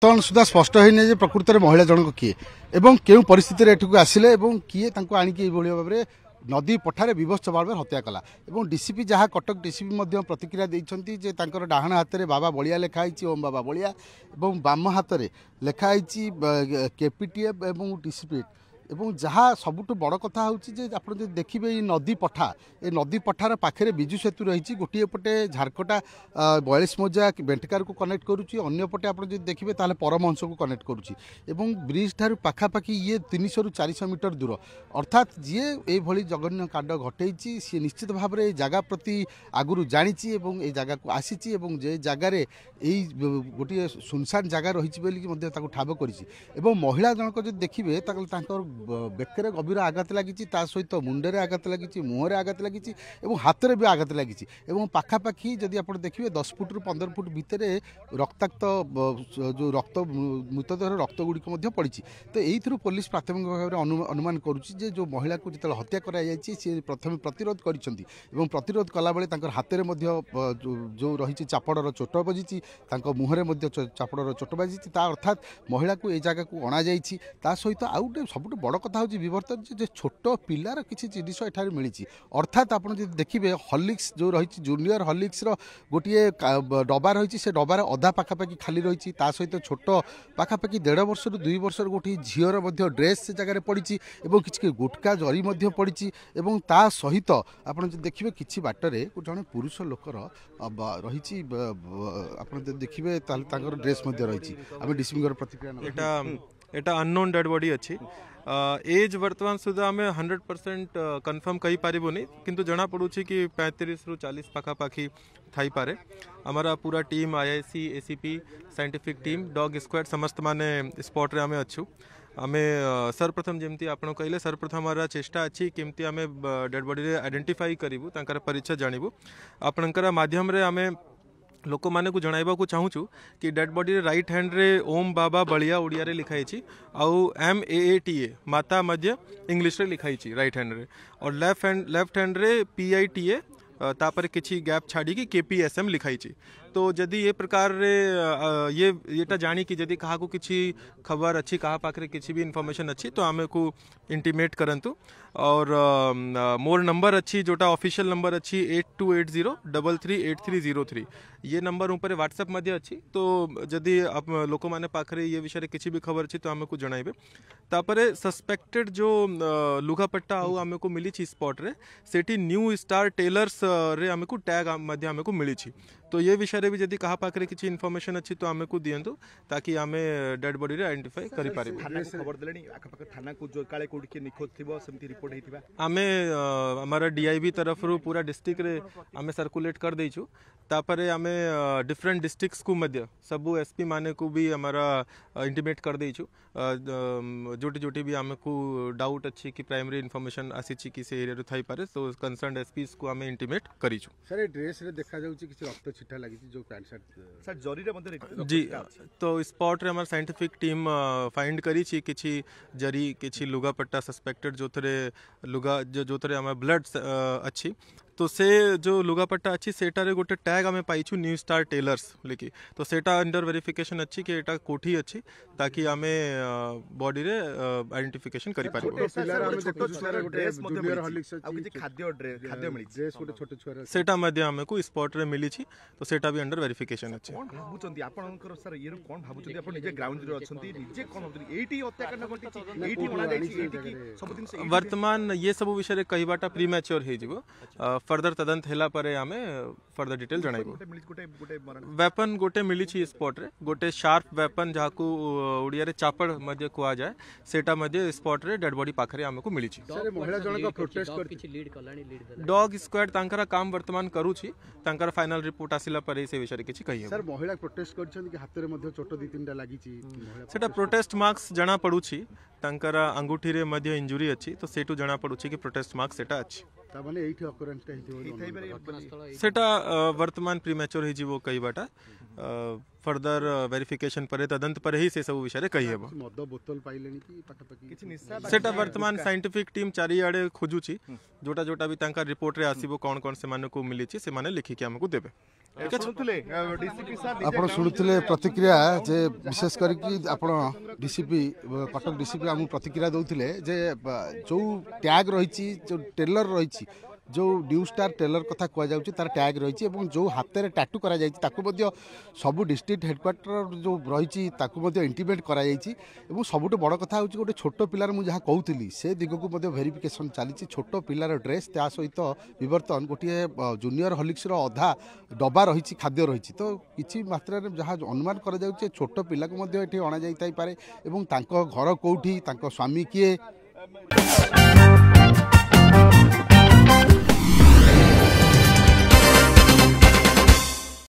बर्तमान सुधा स्पष्ट होने प्रकृत में महिला जनक किए एवं केउ परिस्थिति एठक आसिले एवं किए आणिकी भाव में नदी पठारे विवश भाव हत्या कला एवं डीसीपी जहाँ कटक डीसीपी प्रतिक्रिया देइछंती जे तांकर डाहाण हाथ में बाबा बलिया लेखाई ओम बाबा बलिया एवं बाम हाथ में लेखाई केपीटीएफ एवं डीसीपी एवं जहाँ सबुठ बड़ कथा हूँ आप देखिए ये नदी पठा ए नदी पठार पाखे विजु सेतु रही गोटे पटे झारखटा 42 मौजा बेंटकार को कनेक्ट करुच्ची अंपटे आप देखिए ताले परमहंस को कनेक्ट करुच्ची एवं ब्रिज ठार पाखापाखि ये 300 ରୁ 400 मीटर दूर अर्थात जी ये जघन्य कांड घटे सी निश्चित भाव में जगह प्रति आगुरी जानी ये जगह को आसी जे जगार गोटे सुनसान जगह रही ठाब कर महिला जनक जो देखिए बेकरे गभीर आघात लगी सहित मुंडे आघात लगी मुहर आघात लगी हाथ में भी आघात लगी पाखापाखि जदि आप देखिए 10 फुट ରୁ 15 फुट भितर रक्ताक्त जो रक्त मृतदेह रक्त गुड़िक पड़ी तो यही पुलिस प्राथमिक भाव में अनुमान करुच्ची जो महिला को जो हत्या कर प्रथम प्रतिरोध कर प्रतिरोध कला बेले हाथ में जो रही चापड़र चोट बजी मुहर चापड़र चोट बाजी अर्थात महिला को ये जगह को अणा सहित आउ सब बड़ कथा हूँ बर्तन जो छोट पिलार किसी जिनिस एठार मिली अर्थात आप देखिए हॉर्लिक्स जो रही जूनियर हॉर्लिक्स गोटे डबा रही से डबार अधा पाखापाखि खाली रही सहित छोट पाखापाखि 1.5 वर्ष ରୁ 2 वर्ष गोटे झीर ड्रेस से जगह पड़ी किसी गुटका जरी पड़ी सहित आप देखिए किसी बाटर जड़े पुरुष लोकर रही आप देखिए ड्रेस रही आम डीसीपी प्रतिक्रिया एटा अननोन डेड बॉडी अच्छी एज वर्तमान सुधा आम 100% कन्फर्म कही पारिबुनी किंतु जना पड़ुछि कि 35 ରୁ 40 पाखापाखि थाई पारे हमारा पूरा team IIC ACP scientific team dog squad समस्त माने स्पॉट रे आमे अच्छु आमे सर्वप्रथम जमती आपण कहले सर्वप्रथम हमारा चेष्टा अच्छी केमती आमे डेड बॉडी रे आइडेंटिफाई करिवु तांकर परिचय जानिबु आपणकर माध्यम रे आमे लोक माने को जणाइबा को चाहूचु कि डेड बॉडी रे राइट हैंड रे ओम बाबा बलिया ओडिया रे लिखाई आउ MAATA माता मध्य इंग्लिश रे लिखाई राइट हैंड रे और लेफ्ट हैंड रे PITA तापर किछि गैप छाड़ी की KPSM लिखाई तो जदि ये प्रकार रे ये जानी कि जदि कहा को किछि खबर अच्छी कहा पाखरे किछि भी इन्फॉर्मेशन अच्छी तो आमे को इंटीमेट करंतु और मोर नंबर अच्छी जोटा ऑफिशियल नंबर अच्छी 8280338303 ये नंबर ऊपर व्हाट्सएप मध्य अच्छी तो जदि आप लोक माने पाखरे ये विषय किछि भी खबर अच्छी तो आमे को जणाइबे तापरे सस्पेक्टेड जो लुगापट्टा आउ आमे को मिली छी स्पॉट रे सेठी न्यू स्टार टेलर्स रे आमे को टैग मध्य आमे को मिली छी तो ये विषय भी जदि कहा पाखरे किछि इन्फॉर्मेशन अच्छी तो आमे को दियंतु ताकि आमे डेड बॉडी रे आइडेंटिफाई करि पारिबु थाना को खबर देलेनी आखपाख थाना को जो काले कोड के निखोज थिबो सेमती रिपोर्ट हेतिबा आमे हमारा DIB तरफ रो पूरा डिस्ट्रिक्ट रे आमे सर्कुलेट कर देइछु तापरे आमे डिफरेंट डिस्ट्रिक्ट्स को मध्य सबु SP माने को भी हमारा इंटीमेट कर देइछु जोटी जोटी भी आमे को डाउट अच्छी कि प्राइमरी इन्फॉर्मेशन आसी छी कि से एरिया रे थाई पारे तो कंसर्न SPs को आमे इंटीमेट करिछु सर ड्रेस रे देखा जाउची कि रक्त छिटा लगी जो पैंट शर्ट सर जरी रे मध्ये जी तो स्पॉट रे हमार साइंटिफिक टीम फाइंड करी छी किछि जरी किछि लुगापट्टा सस्पेक्टेड जो थरे लुगा जो थरे हमार ब्लड अच्छी तो से जो लुगापट्टा अच्छी सेटारे गोटे टैग आमे पाइछु न्यू स्टार टेलर्स लेकी तो सेटा अंडर वेरिफिकेशन अच्छी कि एटा कोठी अच्छी ताकि आमे बॉडी रे आइडेंटिफिकेशन करि पारि सेटा मध्ये आमे को स्पॉट रे मिली छी तो सेटा भी अंडर वेरिफिकेशन अच्छी कोन भाबुचंती आपनकर सर ये कोन भाबुचंती आपण निजे ग्राउंड रे अछंती निजे कोन होतली एटी हत्याकांड घटिची एटी होना जायछि एटी की सब दिन से वर्तमान ये सब विषय कहिबाटा प्रीमैच्योर हे जिवो फर्दर तदंत हेला परे आमे फर्दर डिटेल जणाइबो वेपन गोटे मिली छी स्पॉट रे गोटे शार्प वेपन जाकू ओडिया रे चापड़ मध्ये कुआ जाय सेटा मध्ये स्पॉट रे डेड बॉडी पाखरे आमे को मिली छी सर महिला जन का प्रोटेस्ट कर किछि लीड कलानी डॉग स्क्वाड तांकरा काम वर्तमान करू छी तांकर फाइनल रिपोर्ट आसिला परे से विषय किछि कहियो सर महिला प्रोटेस्ट करछन कि हाथ रे मध्ये छोट 2-3टा लागि छी सेटा प्रोटेस्ट मार्क्स जणा पडू छी तांकरा अंगूठी रे मध्ये इंजुरी अछि तो सेटू जणा पडू छी कि प्रोटेस्ट मार्क्स सेटा अछि तामाने एठी ऑकरेंस हिथिबो सेटा वर्तमान प्रीमैच्योर हे जीवो कई बाटा फर्दर वेरिफिकेशन पर तदंत पर ही से सब विषय कही हेबो मद बोतल पाइले कि पाखापाखि କିଛି ନିଶା सेटा वर्तमान साइंटिफिक टीम चारिआडे खोजुची जोटा जोटा भी तांका रिपोर्ट रे आसीबो कोन कोन से माने को मिलिची से माने लिखि के हमकु देबे ଶୁଣୁଥିଲେ ଡିସିପି ସାର୍ ଆପଣ ଶୁଣୁଥିଲେ ପ୍ରତିକ୍ରିୟା ଯେ ବିଶେଷ କରିକି ଆପଣ ଡିସିପି କଟକ ଡିସିପି ଆମକୁ ପ୍ରତିକ୍ରିୟା ଦେଉଥିଲେ ଯେ ଯେଉଁ ଟ୍ୟାଗ୍ ରହିଛି ଯେଉଁ ଟେଲର ରହିଛି ଯେଉଁ ନ୍ୟୁ ଷ୍ଟାର ଟେଲର କଥା କୁହାଯାଉଛି ତାର ଟ୍ୟାଗ୍ ରହିଛି ଏବଂ ଯେଉଁ ହାତରେ ଟାଟୁ କରାଯାଇଛି ତାକୁ ମଧ୍ୟ ସବୁ ଡିଷ୍ଟ୍ରିକ୍ଟ ହେଡ଼କ୍ୱାର୍ଟର ଯେଉଁ ରହିଛି ତାକୁ ମଧ୍ୟ ଇଣ୍ଟିମେଟ୍ କରାଯାଇଛି ଏବଂ ସବୁଠୁ ବଡ଼ କଥା ହେଉଛି ଗୋଟେ ଛୋଟ ପିଲାର ମୁଁ ଯାହା କହୁଥିଲି ସେ ଦିଗକୁ ମଧ୍ୟ ଭେରିଫିକେସନ୍ ଚାଲିଛି ଛୋଟ ପିଲାର ଡ୍ରେସ୍ ତା ସହିତ ବିବର୍ତ୍ତନ ଗୋଟିଏ ଜୁନିୟର ହଲିକ୍ସର ଅଧା ଡବା ରହିଛି ଖାଦ୍ୟ ରହିଛି ତ କିଛି ମାତ୍ରାରେ ଯାହା ଅନୁମାନ କରାଯାଉଛି ଛୋଟ ପିଲାକୁ ମଧ୍ୟ ଏଠି ଅଣାଯାଇଥାଇପାରେ ଏବଂ ତାଙ୍କ ଘର କେଉଁଠି ତାଙ୍କ ସ୍ୱାମୀ କିଏ